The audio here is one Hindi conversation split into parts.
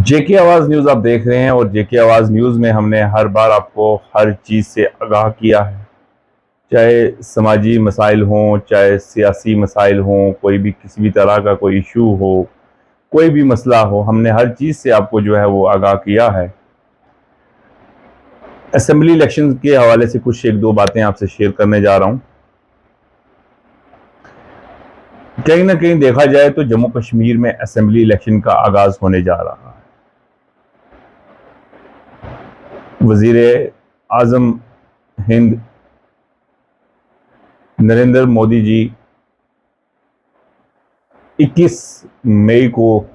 जेके आवाज़ न्यूज़ आप देख रहे हैं और जेके आवाज़ न्यूज़ में हमने हर बार आपको हर चीज़ से आगाह किया है। चाहे समाजी मसाइल हों, चाहे सियासी मसाइल हों, कोई भी किसी भी तरह का कोई इशू हो, कोई भी मसला हो, हमने हर चीज़ से आपको जो है वो आगाह किया है। असेंबली इलेक्शन के हवाले से कुछ एक दो बातें आपसे शेयर करने जा रहा हूँ। कहीं ना कहीं देखा जाए तो जम्मू कश्मीर में असेंबली इलेक्शन का आगाज़ होने जा रहा है। वज़ीर आज़म हिंद नरेंद्र मोदी जी 21 मई को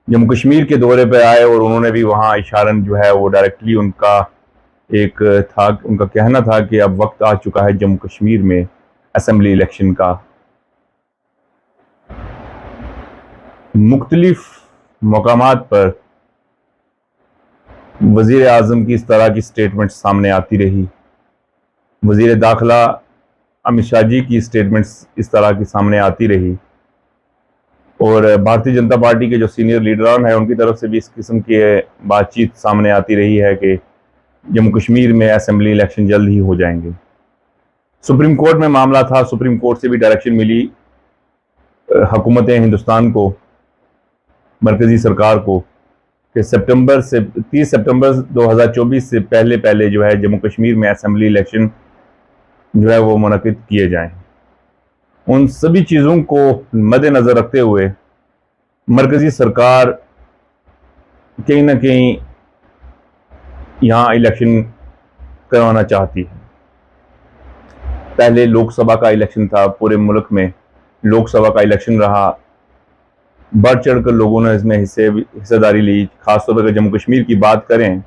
जम्मू कश्मीर के दौरे पर आए और उन्होंने भी वहाँ इशारन जो है वो डायरेक्टली उनका कहना था कि अब वक्त आ चुका है जम्मू कश्मीर में असेंबली इलेक्शन का। मुख्तलिफ मकामात पर वज़ीर आज़म की इस तरह की स्टेटमेंट सामने आती रही। वज़ीर दाखिला अमित शाह जी की स्टेटमेंट्स इस तरह की सामने आती रही और भारतीय जनता पार्टी के जो सीनियर लीडरान हैं उनकी तरफ से भी इस किस्म की बातचीत सामने आती रही है कि जम्मू कश्मीर में असेंबली इलेक्शन जल्द ही हो जाएंगे। सुप्रीम कोर्ट में मामला था, सुप्रीम कोर्ट से भी डायरेक्शन मिली हुकूमत हिंदुस्तान को, मरकजी सरकार को, कि 30 सितंबर 2024 से पहले पहले जो है जम्मू कश्मीर में असेंबली इलेक्शन जो है वो मुनक़िद किए जाएं। उन सभी चीज़ों को मद्देनज़र रखते हुए मरकजी सरकार कहीं ना कहीं यहाँ इलेक्शन करवाना चाहती है। पहले लोकसभा का इलेक्शन था, पूरे मुल्क में लोकसभा का इलेक्शन रहा, बढ़ चढ़कर लोगों ने इसमें हिस्सेदारी ली। खासतौर पर अगर जम्मू कश्मीर की बात करें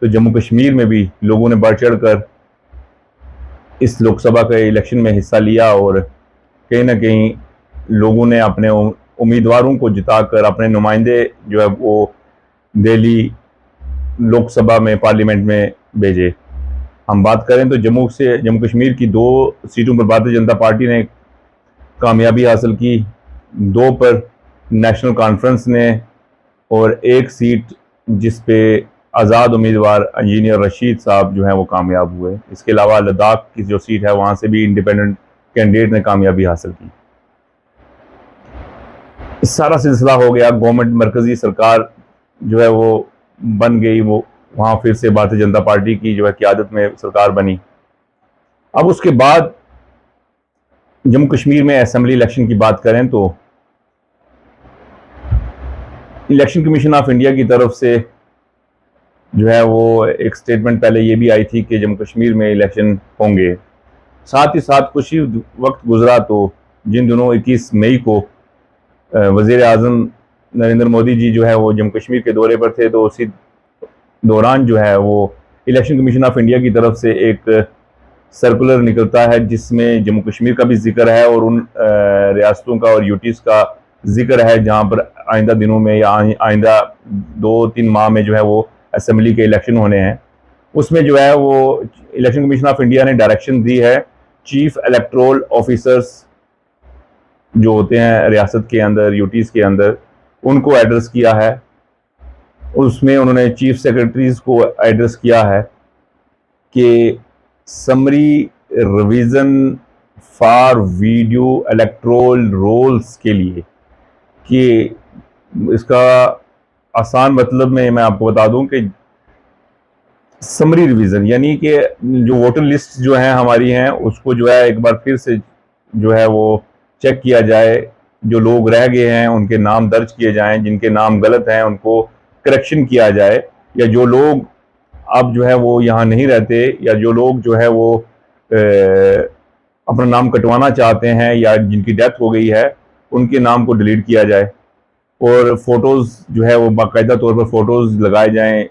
तो जम्मू कश्मीर में भी लोगों ने बढ़ चढ़कर इस लोकसभा के इलेक्शन में हिस्सा लिया और कहीं ना कहीं लोगों ने अपने उम्मीदवारों को जिताकर अपने नुमाइंदे जो है वो दिल्ली लोकसभा में, पार्लियामेंट में भेजे। हम बात करें तो जम्मू कश्मीर की 2 सीटों पर भारतीय जनता पार्टी ने कामयाबी हासिल की, 2 पर नेशनल कॉन्फ्रेंस ने और 1 सीट जिस पे आज़ाद उम्मीदवार इंजीनियर रशीद साहब जो हैं वो कामयाब हुए। इसके अलावा लद्दाख की जो सीट है वहाँ से भी इंडिपेंडेंट कैंडिडेट ने कामयाबी हासिल की। इस सारा सिलसिला हो गया, गवर्नमेंट मरकजी सरकार जो है वो बन गई, वो वहाँ फिर से भारतीय जनता पार्टी की जो है क़यादत में सरकार बनी। अब उसके बाद जम्मू कश्मीर में असेंबली इलेक्शन की बात करें तो इलेक्शन कमीशन ऑफ इंडिया की तरफ से जो है वो एक स्टेटमेंट पहले ये भी आई थी कि जम्मू कश्मीर में इलेक्शन होंगे। साथ ही साथ कुछ ही वक्त गुजरा तो जिन दिनों 21 मई को वज़ीर आज़म नरेंद्र मोदी जी जो है वो जम्मू कश्मीर के दौरे पर थे, तो उसी दौरान जो है वो इलेक्शन कमीशन ऑफ इंडिया की तरफ से एक सर्कुलर निकलता है जिसमें जम्मू कश्मीर का भी जिक्र है और उन रियासतों का और यूटीज़ का जिक्र है जहाँ पर आइंदा दिनों में या आइंदा 2-3 माह में जो है वो असेंबली के इलेक्शन होने हैं। उसमें जो है वो इलेक्शन कमीशन ऑफ इंडिया ने डायरेक्शन दी है चीफ इलेक्टोरल ऑफिसर्स जो होते हैं रियासत के अंदर, यूटीज़ के अंदर, उनको एड्रेस किया है। उसमें उन्होंने चीफ सेक्रेटरीज को एड्रेस किया है कि summary revision for video electoral rolls के लिए, कि इसका आसान मतलब में मैं आपको बता दूं कि समरी रिवीजन यानी कि जो वोटर लिस्ट जो है हमारी हैं उसको जो है एक बार फिर से जो है वो चेक किया जाए, जो लोग रह गए हैं उनके नाम दर्ज किए जाएं, जिनके नाम गलत हैं उनको करेक्शन किया जाए, या जो लोग अब जो है वो यहाँ नहीं रहते या जो लोग जो है वो अपना नाम कटवाना चाहते हैं या जिनकी डेथ हो गई है उनके नाम को डिलीट किया जाए और फोटोज़ जो है वो बाकायदा तौर पर फ़ोटोज़ लगाए जाएं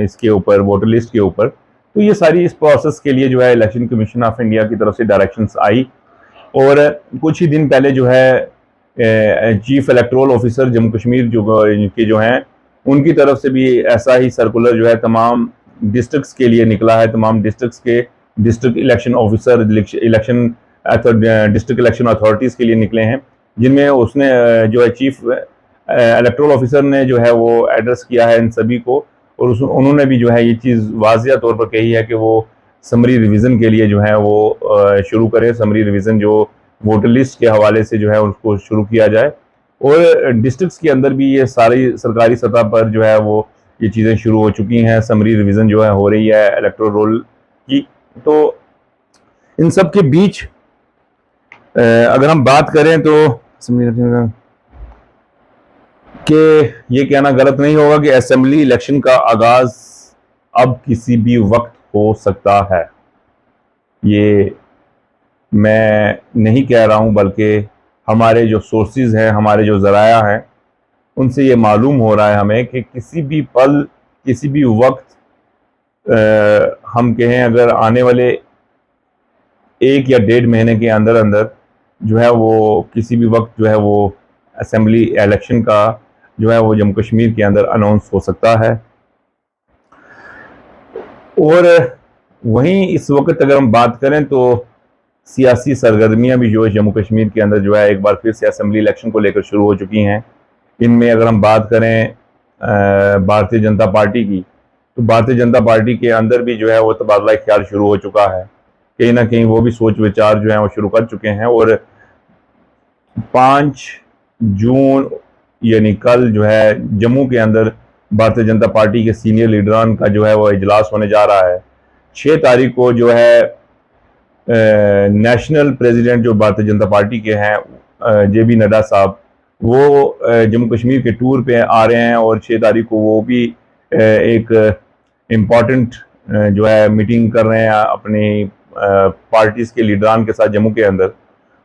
इसके ऊपर, वोटर लिस्ट के ऊपर। तो ये सारी इस प्रोसेस के लिए जो है इलेक्शन कमीशन ऑफ इंडिया की तरफ से डायरेक्शंस आई और कुछ ही दिन पहले जो है chief electoral officer Jammu Kashmir जो हैं उनकी तरफ से भी ऐसा ही सर्कुलर जो है तमाम डिस्ट्रिक्ट्स के लिए निकला है। तमाम डिस्ट्रिक्ट्स के district election officer, district election authorities के लिए निकले हैं, जिनमें उसने जो है चीफ इलेक्टोरल ऑफिसर ने जो है वो एड्रेस किया है इन सभी को, और उन्होंने भी जो है ये चीज़ वाज़िया तौर पर कही है कि वो समरी रिवीजन के लिए जो है वो शुरू करें। समरी रिवीजन जो वोटर लिस्ट के हवाले से जो है उसको शुरू किया जाए, और डिस्ट्रिक्ट्स के अंदर भी ये सारी सरकारी सतह पर जो है वो ये चीज़ें शुरू हो चुकी हैं। समरी रिवीजन जो है हो रही है इलेक्टोरल रोल की। तो इन सब के बीच अगर हम बात करें तो कि ये कहना गलत नहीं होगा कि असेंबली इलेक्शन का आगाज अब किसी भी वक्त हो सकता है। ये मैं नहीं कह रहा हूं, बल्कि हमारे जो सोर्सेज हैं, हमारे जो ज़राया हैं, उनसे ये मालूम हो रहा है हमें कि किसी भी पल, किसी भी वक्त हम कहें अगर आने वाले 1 या 1.5 महीने के अंदर अंदर जो है वो किसी भी वक्त जो है वो असेंबली इलेक्शन का जो है वो जम्मू कश्मीर के अंदर अनाउंस हो सकता है। और वहीं इस वक्त अगर हम बात करें तो सियासी सरगर्मियां भी जो है जम्मू कश्मीर के अंदर जो है एक बार फिर से असेंबली इलेक्शन को लेकर शुरू हो चुकी हैं। इनमें अगर हम बात करें भारतीय जनता पार्टी की, तो भारतीय जनता पार्टी के अंदर भी जो है वो तबादला ख्याल शुरू हो चुका है। कहीं ना कहीं वो भी सोच विचार जो है वो शुरू कर चुके हैं, और 5 जून यानी कल जो है जम्मू के अंदर भारतीय जनता पार्टी के सीनियर लीडरान का जो है वो इजलास होने जा रहा है। 6 तारीख को जो है नेशनल प्रेसिडेंट जो भारतीय जनता पार्टी के हैं जेबी नड्डा साहब, वो जम्मू कश्मीर के टूर पे आ रहे हैं, और 6 तारीख को वो भी एक इम्पॉर्टेंट जो है मीटिंग कर रहे हैं अपनी पार्टीज के लीडरान के साथ जम्मू के अंदर।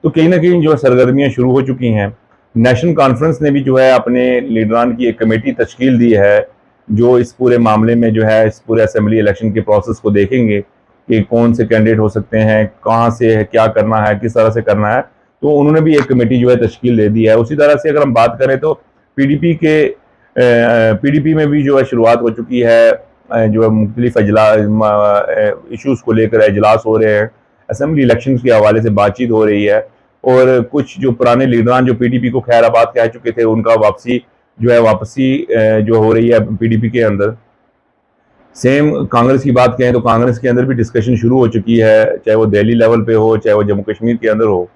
तो कहीं ना कहीं जो सरगर्मियां शुरू हो चुकी हैं। नेशनल कॉन्फ्रेंस ने भी जो है अपने लीडरान की एक कमेटी तश्कील दी है, जो इस पूरे मामले में जो है इस पूरे असेंबली इलेक्शन के प्रोसेस को देखेंगे कि कौन से कैंडिडेट हो सकते हैं, कहाँ से है, क्या करना है, किस तरह से करना है। तो उन्होंने भी एक कमेटी जो है तश्कील दे दी है। उसी तरह से अगर हम बात करें तो पीडीपी में भी जो है शुरुआत हो चुकी है, जो है मुख्तलिफ इशूज़ को लेकर इजलास हो रहे हैं, असेंबली इलेक्शन के हवाले से बातचीत हो रही है, और कुछ जो पुराने लीडरान जो पीडीपी को खैराबाद कह चुके थे, उनका वापसी जो हो रही है पीडीपी के अंदर। सेम कांग्रेस की बात करें तो कांग्रेस के अंदर भी डिस्कशन शुरू हो चुकी है, चाहे वो दिल्ली लेवल पे हो, चाहे वो जम्मू कश्मीर के अंदर हो।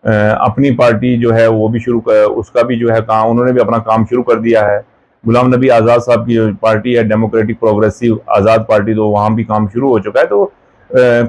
अपनी पार्टी जो है वो भी उसका भी जो है काम, उन्होंने भी अपना काम शुरू कर दिया है। गुलाम नबी आज़ाद साहब की पार्टी है डेमोक्रेटिक प्रोग्रेसिव आज़ाद पार्टी, तो वहाँ भी काम शुरू हो चुका है। तो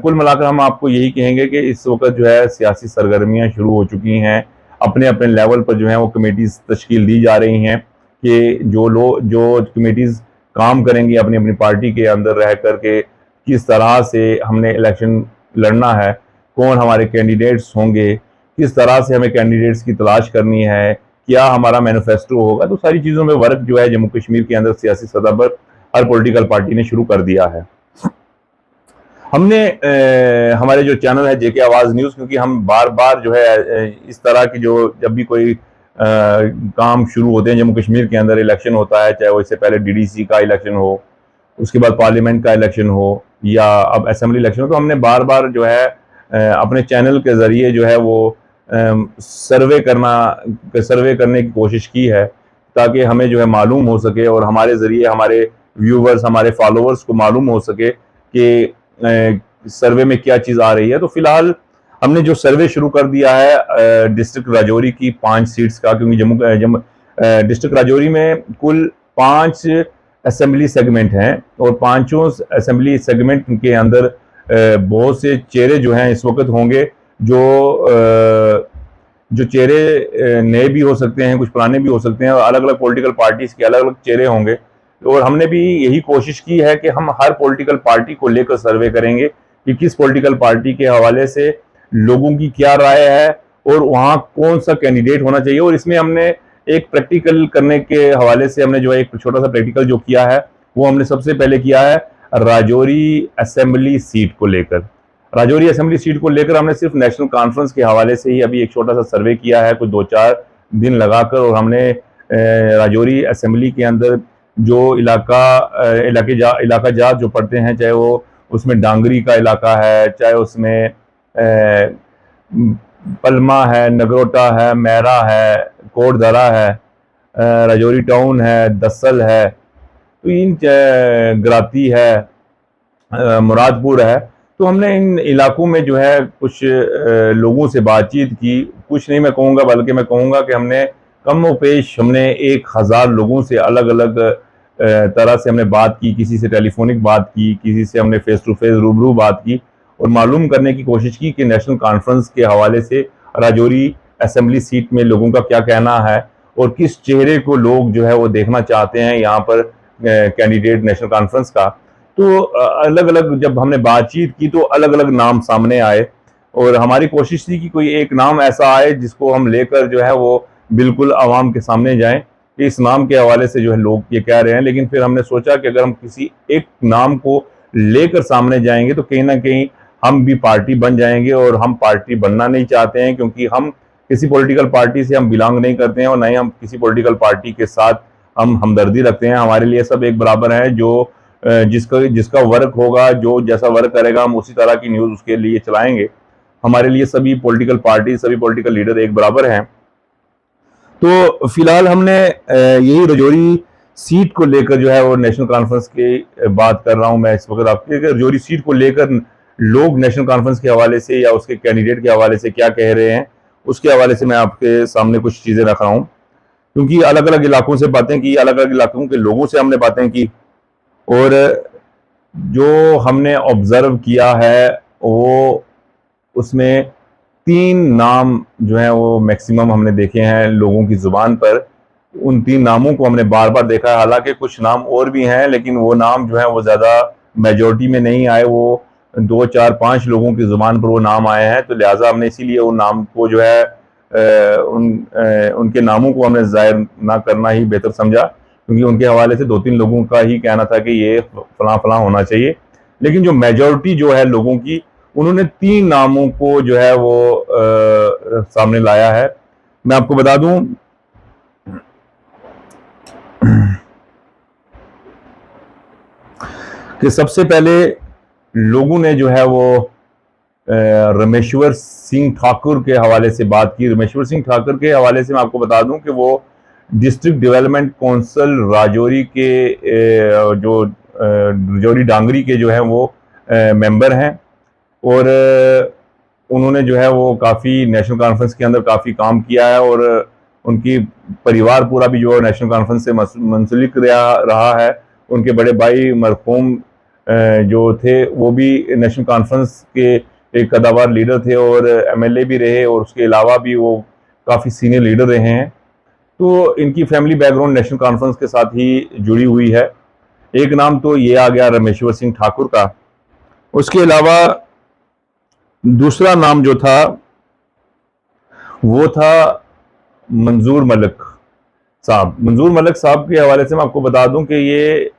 कुल मिलाकर हम आपको यही कहेंगे कि इस वक्त जो है सियासी सरगर्मियाँ शुरू हो चुकी हैं। अपने अपने लेवल पर जो है वो कमेटीज़ तश्कील दी जा रही हैं कि जो कमेटीज़ काम करेंगी अपनी अपनी पार्टी के अंदर रह करके, किस तरह से हमने इलेक्शन लड़ना है, कौन हमारे कैंडिडेट्स होंगे, किस तरह से हमें कैंडिडेट्स की तलाश करनी है, क्या हमारा मैनिफेस्टो होगा। तो सारी चीज़ों में वर्क जो है जम्मू कश्मीर के अंदर सियासी सतह पर हर पॉलिटिकल पार्टी ने शुरू कर दिया है। हमने हमारे जो चैनल है जेके आवाज़ न्यूज़, क्योंकि हम बार बार जो है इस तरह की जब भी कोई काम शुरू होते हैं जम्मू कश्मीर के अंदर, इलेक्शन होता है, चाहे वो इससे पहले डीडीसी का इलेक्शन हो, उसके बाद पार्लियामेंट का इलेक्शन हो, या अब असेंबली इलेक्शन हो, तो हमने बार बार जो है अपने चैनल के ज़रिए जो है वो सर्वे करने की कोशिश की है, ताकि हमें जो है मालूम हो सके, और हमारे ज़रिए हमारे व्यूवर्स, हमारे फॉलोअर्स को मालूम हो सके कि सर्वे में क्या चीज़ आ रही है। तो फिलहाल हमने जो सर्वे शुरू कर दिया है डिस्ट्रिक्ट राजौरी की 5 सीट्स का, क्योंकि डिस्ट्रिक्ट राजौरी में कुल 5 असेंबली सेगमेंट हैं, और 5 असेंबली सेगमेंट के अंदर बहुत से चेहरे जो हैं इस वक्त होंगे, जो चेहरे नए भी हो सकते हैं, कुछ पुराने भी हो सकते हैं, और अलग अलग पॉलिटिकल पार्टीज के अलग अलग चेहरे होंगे। और हमने भी यही कोशिश की है कि हम हर पॉलिटिकल पार्टी को लेकर सर्वे करेंगे कि किस पॉलिटिकल पार्टी के हवाले से लोगों की क्या राय है, और वहाँ कौन सा कैंडिडेट होना चाहिए। और इसमें हमने एक प्रैक्टिकल करने के हवाले से हमने जो है एक छोटा सा प्रैक्टिकल जो किया है, वो हमने सबसे पहले किया है राजौरी असेंबली सीट को लेकर। राजौरी असेंबली सीट को लेकर हमने सिर्फ नेशनल कॉन्फ्रेंस के हवाले से ही अभी एक छोटा सा सर्वे किया है, कुछ 2-4 दिन लगाकर, और हमने राजौरी असेंबली के अंदर जो इलाका जात जो पड़ते हैं, चाहे वो उसमें डांगरी का इलाका है, चाहे उसमें पलमा है, नगरोटा है, मैरा है, कोटदरा है, राजौरी टाउन है, दसल है, तो इन गराती है, मुरादपुर है। तो हमने इन इलाकों में जो है कुछ लोगों से बातचीत की, कुछ नहीं मैं कहूँगा बल्कि मैं कहूँगा कि हमने कम व पेश हमने 1000 लोगों से अलग अलग तरह से हमने बात की, किसी से टेलीफोनिक बात की, किसी से हमने फेस टू फेस रूबरू बात की और मालूम करने की कोशिश की कि नेशनल कॉन्फ्रेंस के हवाले से राजौरी असेंबली सीट में लोगों का क्या कहना है और किस चेहरे को लोग जो है वो देखना चाहते हैं यहाँ पर कैंडिडेट नेशनल कॉन्फ्रेंस का। तो अलग अलग जब हमने बातचीत की तो अलग अलग नाम सामने आए और हमारी कोशिश थी कि कोई एक नाम ऐसा आए जिसको हम लेकर जो है वो बिल्कुल आवाम के सामने जाएं कि इस नाम के हवाले से जो है लोग ये कह रहे हैं। लेकिन फिर हमने सोचा कि अगर हम किसी एक नाम को लेकर सामने जाएंगे तो कहीं ना कहीं हम भी पार्टी बन जाएंगे और हम पार्टी बनना नहीं चाहते हैं, क्योंकि हम किसी पॉलिटिकल पार्टी से हम बिलोंग नहीं करते हैं और ना ही हम किसी पॉलिटिकल पार्टी के साथ हम हमदर्दी रखते हैं। हमारे लिए सब एक बराबर है, जो जिसका वर्क होगा, जो जैसा वर्क करेगा हम उसी तरह की न्यूज़ उसके लिए चलाएंगे। हमारे लिए सभी पॉलिटिकल पार्टी, सभी पॉलिटिकल लीडर एक बराबर हैं। तो फिलहाल हमने यही राजौरी सीट को लेकर जो है वो नेशनल कॉन्फ्रेंस की बात कर रहा हूं मैं इस वक्त आपके, राजौरी सीट को लेकर लोग नेशनल कॉन्फ्रेंस के हवाले से या उसके कैंडिडेट के हवाले से क्या कह रहे हैं उसके हवाले से मैं आपके सामने कुछ चीज़ें रख रहा हूं, क्योंकि अलग अलग इलाकों से बातें की, अलग अलग इलाकों के लोगों से हमने बातें की और जो हमने ऑब्जर्व किया है वो उसमें 3 नाम जो है वो मैक्सिमम हमने देखे हैं लोगों की जुबान पर। उन 3 नामों को हमने बार बार देखा है, हालांकि कुछ नाम और भी हैं लेकिन वो नाम जो है वो ज़्यादा मेजोरिटी में नहीं आए, वो 2, 4, 5 लोगों की जुबान पर वो नाम आए हैं। तो लिहाजा हमने इसीलिए उन नाम को जो है उनके नामों को हमने जाहिर ना करना ही बेहतर समझा, क्योंकि उनके हवाले से 2-3 लोगों का ही कहना था कि ये फलां फलां होना चाहिए। लेकिन जो मेजोरिटी जो है लोगों की, उन्होंने 3 नामों को जो है वो सामने लाया है। मैं आपको बता दूं कि सबसे पहले लोगों ने जो है वो रमेश्वर सिंह ठाकुर के हवाले से बात की। रमेश्वर सिंह ठाकुर के हवाले से मैं आपको बता दूं कि वो डिस्ट्रिक्ट डेवलपमेंट काउंसिल राजौरी के जो राजौरी डांगरी के जो है वो मेंबर हैं और उन्होंने जो है वो काफ़ी नेशनल कॉन्फ्रेंस के अंदर काफ़ी काम किया है और उनकी परिवार पूरा भी जो है नेशनल कॉन्फ्रेंस से मुंसलिक रहा है। उनके बड़े भाई मरहूम जो थे वो भी नेशनल कॉन्फ्रेंस के एक कदावर लीडर थे और एमएलए भी रहे और उसके अलावा भी वो काफ़ी सीनियर लीडर रहे हैं। तो इनकी फैमिली बैकग्राउंड नेशनल कॉन्फ्रेंस के साथ ही जुड़ी हुई है। एक नाम तो ये आ गया रमेश्वर सिंह ठाकुर का। उसके अलावा दूसरा नाम जो था वो था मंजूर मलिक साहब। मंजूर मलिक साहब के हवाले से मैं आपको बता दूं कि ये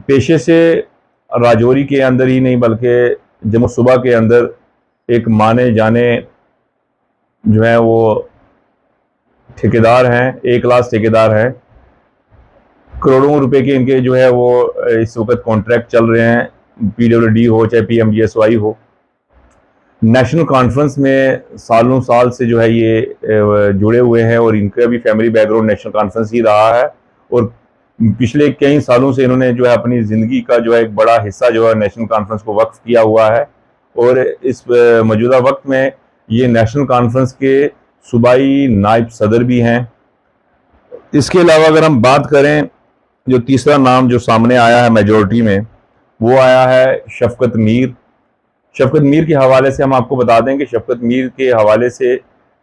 पेशे से राजौरी के अंदर ही नहीं बल्कि जम्मू सूबा के अंदर एक माने जाने जो है वो ठेकेदार हैं, एक क्लास ठेकेदार हैं। करोड़ों रुपए के इनके जो है वो इस वक्त कॉन्ट्रैक्ट चल रहे हैं, PWD हो चाहे PMGSY हो। नेशनल कॉन्फ्रेंस में सालों साल से जो है ये जुड़े हुए हैं और इनका भी फैमिली बैकग्राउंड नेशनल कॉन्फ्रेंस ही रहा है और पिछले कई सालों से इन्होंने जो है अपनी ज़िंदगी का जो है एक बड़ा हिस्सा जो है नेशनल कॉन्फ्रेंस को वक्फ किया हुआ है और इस मौजूदा वक्त में ये नेशनल कॉन्फ्रेंस के सूबाई नायब सदर भी हैं। इसके अलावा अगर हम बात करें, जो तीसरा नाम जो सामने आया है मेजॉरिटी में वो आया है शफकत मीर। शफकत मीर के हवाले से हम आपको बता दें कि शफकत मीर के हवाले से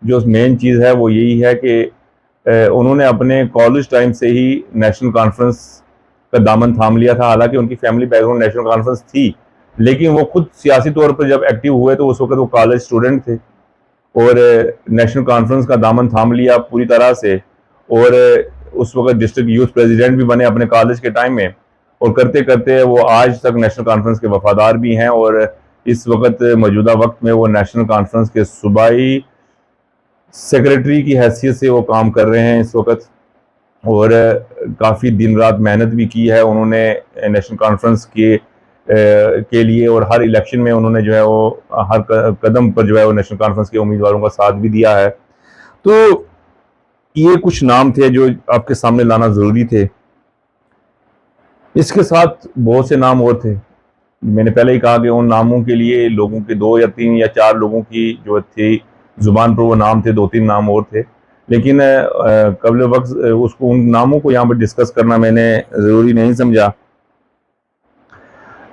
जो मेन चीज़ है वो यही है कि उन्होंने अपने कॉलेज टाइम से ही नेशनल कॉन्फ्रेंस का दामन थाम लिया था। हालांकि उनकी फैमिली बैकग्राउंड नेशनल कॉन्फ्रेंस थी, लेकिन वो खुद सियासी तौर पर जब एक्टिव हुए तो उस वक्त वो कॉलेज स्टूडेंट थे और नेशनल कॉन्फ्रेंस का दामन थाम लिया पूरी तरह से और उस वक्त डिस्ट्रिक्ट यूथ प्रेसिडेंट भी बने अपने कॉलेज के टाइम में और करते करते वो आज तक नेशनल कॉन्फ्रेंस के वफादार भी हैं और इस वक्त मौजूदा वक्त में वो नेशनल कॉन्फ्रेंस के सूबाई सेक्रेटरी की हैसियत से वो काम कर रहे हैं इस वक्त और काफ़ी दिन रात मेहनत भी की है उन्होंने नेशनल कॉन्फ्रेंस के लिए और हर इलेक्शन में उन्होंने जो है वो हर कदम पर जो है वो नेशनल कॉन्फ्रेंस के उम्मीदवारों का साथ भी दिया है। तो ये कुछ नाम थे जो आपके सामने लाना ज़रूरी थे। इसके साथ बहुत से नाम और थे। मैंने पहले ही कहा कि उन नामों के लिए लोगों के 2 या 3 या 4 लोगों की जो थी ज़ुबान पर वो नाम थे, 2-3 नाम और थे। लेकिन कबल वक्त उसको उन नामों को यहाँ पर डिस्कस करना मैंने ज़रूरी नहीं समझा।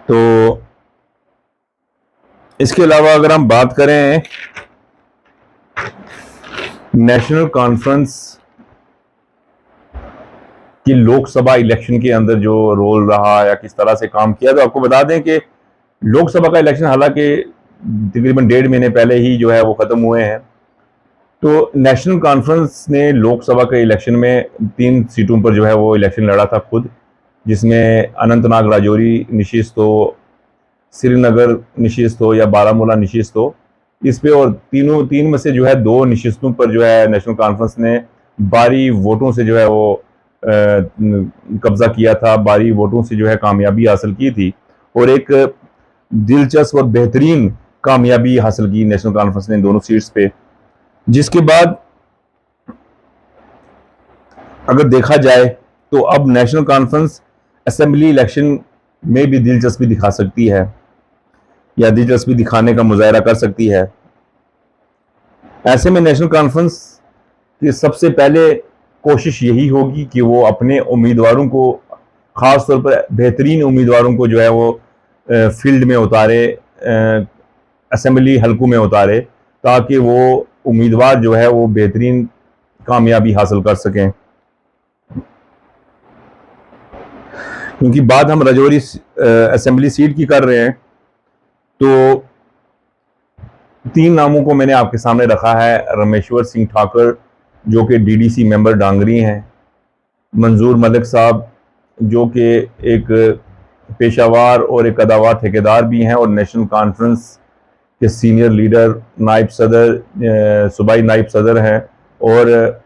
तो इसके अलावा अगर हम बात करें नेशनल कॉन्फ्रेंस कि लोकसभा इलेक्शन के अंदर जो रोल रहा या किस तरह से काम किया, तो आपको बता दें कि लोकसभा का इलेक्शन हालांकि तकरीबन 1.5 महीने पहले ही जो है वो ख़त्म हुए हैं। तो नेशनल कॉन्फ्रेंस ने लोकसभा के इलेक्शन में 3 सीटों पर जो है वो इलेक्शन लड़ा था खुद, जिसमें अनंतनाग राजौरी नशिस्त हो, श्रीनगर नशिस्त हो या बारामूला नशिस्त हो, इस पे और तीन में से जो है 2 नशिस्तों पर जो है नेशनल कॉन्फ्रेंस ने भारी वोटों से जो है वो कब्जा किया था, भारी वोटों से जो है कामयाबी हासिल की थी और एक दिलचस्प और बेहतरीन कामयाबी हासिल की नेशनल कॉन्फ्रेंस ने दोनों सीट्स पे। जिसके बाद अगर देखा जाए तो अब नेशनल कॉन्फ्रेंस असेंबली इलेक्शन में भी दिलचस्पी दिखा सकती है या दिलचस्पी दिखाने का मुजाहरा कर सकती है। ऐसे में नेशनल कॉन्फ्रेंस की सबसे पहले कोशिश यही होगी कि वो अपने उम्मीदवारों को, ख़ास तौर पर बेहतरीन उम्मीदवारों को जो है वो फील्ड में उतारे, असेंबली हलकों में उतारे, ताकि वो उम्मीदवार जो है वो बेहतरीन कामयाबी हासिल कर सकें। क्योंकि बात हम राजौरी असेंबली सीट की कर रहे हैं, तो 3 नामों को मैंने आपके सामने रखा है। रमेश्वर सिंह ठाकुर जो कि डीडीसी मेंबर डांगरी हैं, मंजूर मलिक साहब जो कि एक पेशावर और एक कदावर ठेकेदार भी हैं और नेशनल कॉन्फ्रेंस के सीनियर लीडर, नायब सदर, सूबाई नायब सदर हैं, और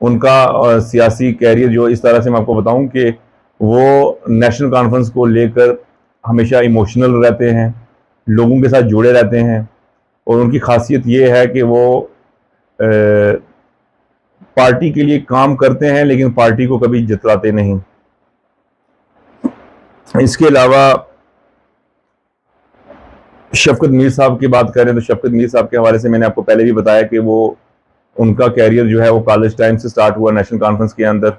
उनका सियासी कैरियर जो इस तरह से मैं आपको बताऊं कि वो नेशनल कॉन्फ्रेंस को लेकर हमेशा इमोशनल रहते हैं, लोगों के साथ जुड़े रहते हैं, और उनकी खासियत ये है कि वो पार्टी के लिए काम करते हैं लेकिन पार्टी को कभी जितलाते नहीं। इसके अलावा शफकत मीर साहब की बात करें तो शफकत मीर साहब के हवाले से मैंने आपको पहले भी बताया कि वो उनका कैरियर जो है वो कॉलेज टाइम से स्टार्ट हुआ नेशनल कॉन्फ्रेंस के अंदर,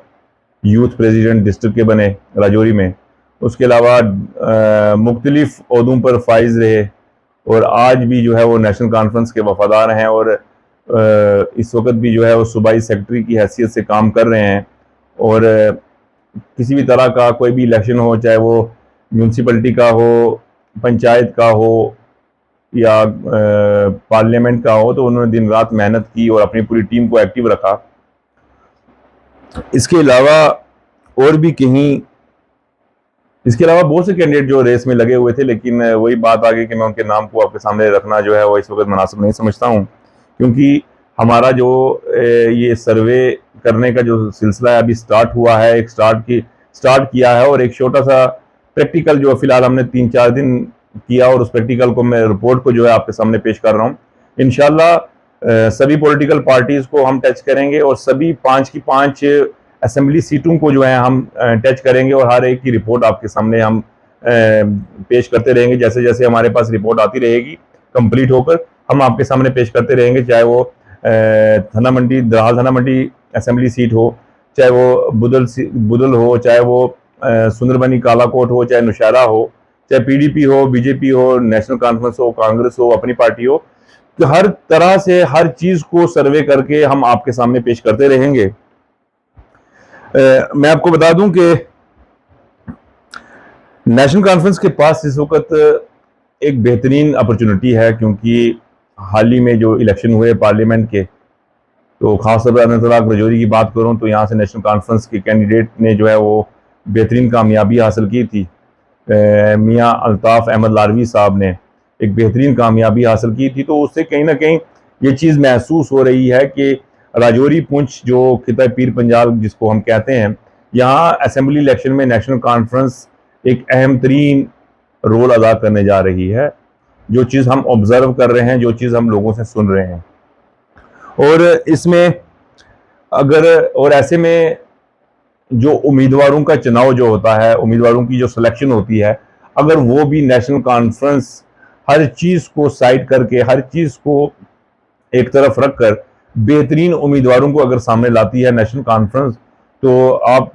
यूथ प्रेसिडेंट डिस्ट्रिक्ट के बने राजौरी में। उसके अलावा मुख्तलिफ ओहदों पर फाइज रहे और आज भी जो है वो नेशनल कॉन्फ्रेंस के वफादार हैं और इस वक्त भी जो है वो सूबाई सेक्रेटरी की हैसियत से काम कर रहे हैं। और किसी भी तरह का कोई भी इलेक्शन हो, चाहे वो म्यूनसिपलिटी का हो, पंचायत का हो या पार्लियामेंट का हो, तो उन्होंने दिन रात मेहनत की और अपनी पूरी टीम को एक्टिव रखा। इसके अलावा बहुत से कैंडिडेट जो रेस में लगे हुए थे, लेकिन वही बात आ गई कि मैं उनके नाम को आपके सामने रखना जो है वो इस वक्त मुनासिब नहीं समझता हूँ, क्योंकि हमारा जो ये सर्वे करने का जो सिलसिला है अभी स्टार्ट हुआ है, स्टार्ट किया है, और एक छोटा सा प्रैक्टिकल जो फिलहाल हमने 3-4 दिन किया, और उस प्रैक्टिकल को मैं रिपोर्ट को जो है आपके सामने पेश कर रहा हूँ। इंशाल्लाह सभी पॉलिटिकल पार्टीज को हम टच करेंगे और सभी 5 की 5 असेंबली सीटों को जो है हम टच करेंगे और हर एक की रिपोर्ट आपके सामने हम पेश करते रहेंगे। जैसे जैसे हमारे पास रिपोर्ट आती रहेगी कंप्लीट होकर हम आपके सामने पेश करते रहेंगे, चाहे वो दरहाल थाना मंडी असेंबली सीट हो, चाहे वो बुदल हो, चाहे वो सुंदरबनी कालाकोट हो, चाहे नौशहरा हो, चाहे पीडीपी हो, बीजेपी हो, नेशनल कॉन्फ्रेंस हो, कांग्रेस हो, अपनी पार्टी हो। तो हर तरह से हर चीज को सर्वे करके हम आपके सामने पेश करते रहेंगे। मैं आपको बता दूं कि नेशनल कॉन्फ्रेंस के पास इस वक्त एक बेहतरीन अपॉर्चुनिटी है, क्योंकि हाल ही में जो इलेक्शन हुए पार्लियामेंट के, तो खासतौर पर अनंतनाग राजौरी की बात करूं तो यहाँ से नेशनल कॉन्फ्रेंस के कैंडिडेट ने जो है वो बेहतरीन कामयाबी हासिल की थी। मियां अल्ताफ अहमद लारवी साहब ने एक बेहतरीन कामयाबी हासिल की थी। तो उससे कहीं ना कहीं ये चीज़ महसूस हो रही है कि राजौरी पुंछ जो खिता पीर पंजाल जिसको हम कहते हैं, यहाँ असेंबली इलेक्शन में नेशनल कॉन्फ्रेंस एक अहम तरीन रोल अदा करने जा रही है। जो चीज़ हम ऑब्जर्व कर रहे हैं, जो चीज़ हम लोगों से सुन रहे हैं, और इसमें अगर और ऐसे में जो उम्मीदवारों का चुनाव जो होता है, उम्मीदवारों की जो सिलेक्शन होती है, अगर वो भी नेशनल कॉन्फ्रेंस हर चीज़ को साइड करके, हर चीज़ को एक तरफ रखकर बेहतरीन उम्मीदवारों को अगर सामने लाती है नेशनल कॉन्फ्रेंस, तो आप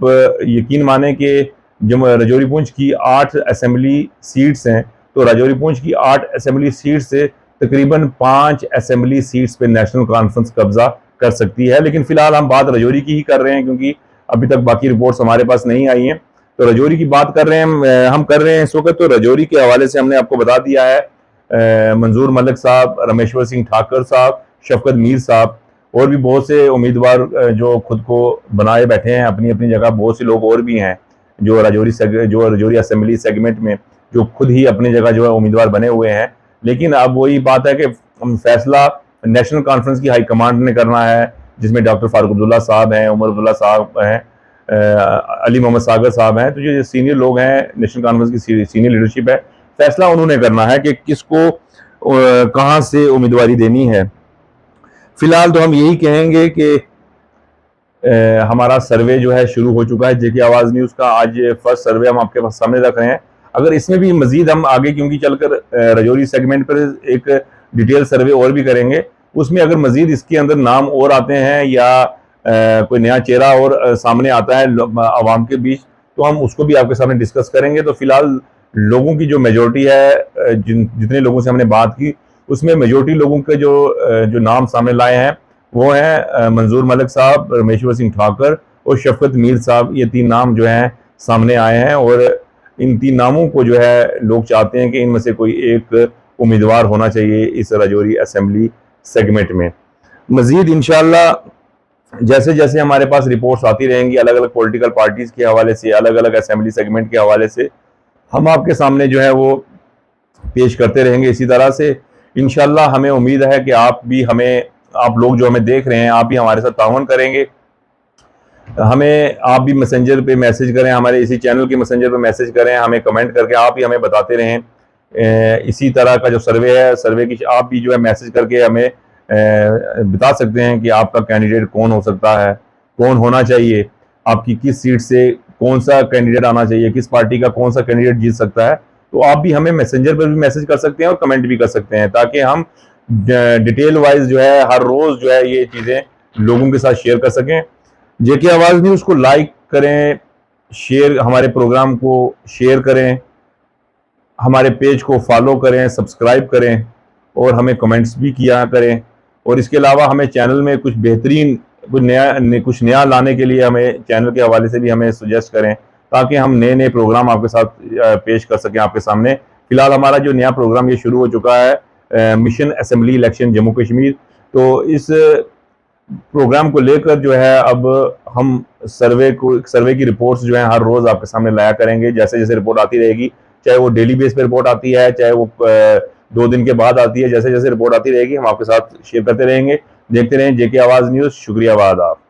यकीन माने कि जब राजौरी पुंछ की 8 असेंबली सीट्स हैं, तो राजौरी पुंछ की 8 असेंबली सीट्स से तकरीबन 5 असेंबली सीट्स पे नेशनल कॉन्फ्रेंस कब्जा कर सकती है। लेकिन फिलहाल हम बात राजौरी की ही कर रहे हैं, क्योंकि अभी तक बाकी रिपोर्ट्स हमारे पास नहीं आई हैं। तो राजौरी की बात कर रहे हैं, हम कर रहे हैं इस वक्त। तो राजौरी के हवाले से हमने आपको बता दिया है, मंजूर मलिक साहब, रमेश्वर सिंह ठाकर साहब, शफकत मीर साहब और भी बहुत से उम्मीदवार जो खुद को बनाए बैठे हैं अपनी अपनी जगह। बहुत से लोग और भी हैं जो राजौरी असेंबली सेगमेंट में जो खुद ही अपनी जगह जो है उम्मीदवार बने हुए हैं। लेकिन अब वही बात है कि फैसला नेशनल कॉन्फ्रेंस की हाई कमांड ने करना है, जिसमें डॉक्टर फारूक अब्दुल्ला साहब हैं, उमर अब्दुल्ला साहब हैं, अली मोहम्मद सागर साहब हैं। तो जो सीनियर लोग हैं, नेशनल कॉन्फ्रेंस की सीनियर लीडरशिप है, फैसला उन्होंने करना है कि किसको कहाँ से उम्मीदवारी देनी है। फिलहाल तो हम यही कहेंगे कि हमारा सर्वे जो है शुरू हो चुका है। जेके आवाज़ न्यूज़ का आज फर्स्ट सर्वे हम आपके पास सामने रख रहे हैं। अगर इसमें भी मजीद हम आगे क्योंकि चलकर राजौरी सेगमेंट पर एक डिटेल सर्वे और भी करेंगे, उसमें अगर मजीद इसके अंदर नाम और आते हैं या कोई नया चेहरा और सामने आता है आवाम के बीच, तो हम उसको भी आपके सामने डिस्कस करेंगे। तो फिलहाल लोगों की जो मेजोरिटी है, जितने लोगों से हमने बात की, उसमें मेजोरिटी लोगों के जो नाम सामने लाए हैं वो हैं मंजूर मलिक साहब, रमेश्वर सिंह ठाकर और शफकत मीर साहब। ये 3 नाम जो हैं सामने आए हैं और इन 3 नामों को जो है लोग चाहते हैं कि इनमें से कोई एक उम्मीदवार होना चाहिए इस राजौरी असेंबली सेगमेंट में। मजीद इंशाल्लाह जैसे जैसे हमारे पास रिपोर्ट्स आती रहेंगी अलग अलग पॉलिटिकल पार्टीज के हवाले से, अलग अलग असेंबली सेगमेंट के हवाले से, हम आपके सामने जो है वो पेश करते रहेंगे। इसी तरह से इंशाल्लाह हमें उम्मीद है कि आप लोग जो हमें देख रहे हैं, आप भी हमारे साथ ताउन करेंगे। हमें आप भी मैसेंजर पे मैसेज करें, हमारे इसी चैनल के मैसेंजर पे मैसेज करें, हमें कमेंट करके आप ही हमें बताते रहें। इसी तरह का जो सर्वे है, सर्वे की आप भी जो है मैसेज करके हमें बता सकते हैं कि आपका कैंडिडेट कौन हो सकता है, कौन होना चाहिए, आपकी किस सीट से कौन सा कैंडिडेट आना चाहिए, किस पार्टी का कौन सा कैंडिडेट जीत सकता है। तो आप भी हमें मैसेंजर पर भी मैसेज कर सकते हैं और कमेंट भी कर सकते हैं, ताकि हम डिटेल वाइज जो है हर रोज जो है ये चीजें लोगों के साथ शेयर कर सकें। जेके आवाज न्यूज़ को लाइक करें, शेयर, हमारे प्रोग्राम को शेयर करें, हमारे पेज को फॉलो करें, सब्सक्राइब करें और हमें कमेंट्स भी किया करें। और इसके अलावा हमें चैनल में कुछ बेहतरीन कुछ नया लाने के लिए हमें चैनल के हवाले से भी हमें सजेस्ट करें, ताकि हम नए नए प्रोग्राम आपके साथ पेश कर सकें आपके सामने। फिलहाल हमारा जो नया प्रोग्राम ये शुरू हो चुका है, mission assembly election Jammu Kashmir. तो इस प्रोग्राम को लेकर जो है अब हम सर्वे की रिपोर्ट्स जो है हर रोज आपके सामने लाया करेंगे। जैसे जैसे रिपोर्ट आती रहेगी, चाहे वो डेली बेस पे रिपोर्ट आती है, चाहे वो 2 दिन के बाद आती है, जैसे जैसे रिपोर्ट आती रहेगी हम आपके साथ शेयर करते रहेंगे। देखते रहें जेके आवाज न्यूज़। शुक्रिया, आदाब।